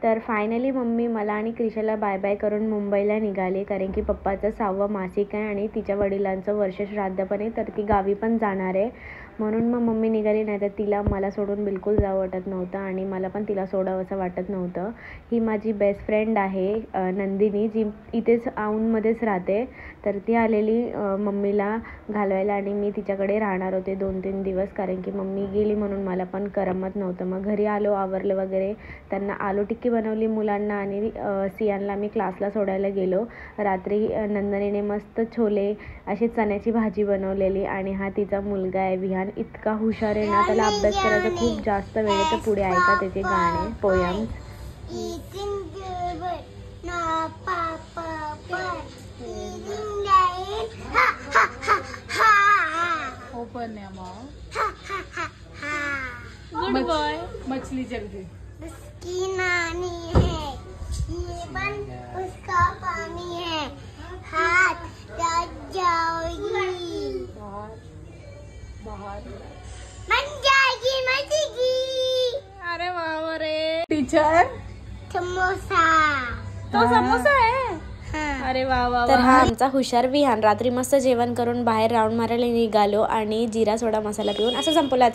तर finally mummy मला आणि क्रिशाला बाय बाय करून मुंबईला निघाली, कारण की पप्पाचं 6वं मासिक आहे आणि तिच्या वडिलांचं वर्षश्राद्ध पण आहे, तर ती गावी पण जाणार आहे. म्हणून मग मम्मी निघाली. नाही तर तिला मला सोडून बिलकुल जावं वाटत नव्हतं आणि मला पण तिला सोडावं असं वाटत नव्हतं. ही माझी बेस्ट फ्रेंड आहे नंदिनी, जी इथेच औंधमध्येच राहते. तर ती आलेली मम्मीला घालवायला आणि मी तिच्याकडे राहणार होते 2-3 दिवस, कारण की मम्मी गेली म्हणून मला पण करमत नव्हतं. मग घरी आलो, आवरलं वगैरे, त्यांना आलू टिक्की बनवली मुलांना आणि सियानला मी क्लासला सोडायला गेलो. रात्री नंदिनीने मस्त छोले अशी चण्याची भाजी बनवलेली आणि हा तिचा मुलगा आहे विहान, इतका हुशार आहे ना, त्याला अभ्यास करायचा खूप जास्त वेळ आहे. तर पुढे ऐका त्याचे गाणे पोयम्स. Good boy. मछली चल गई, उसकी नानी है, ये बन उसका पानी है, हाथ लग जाओगी, बाहर बन जाएगी मछली. अरे वाह रे टीचर. समोसा. तो समोसा है. अरे वा वा. तर हा आमचा हुशार विहान. रात्री मस्त जेवण करून बाहेर राऊंड मारायला निघालो आणि जिरा सोडा मसाला पिऊन असं संपवला.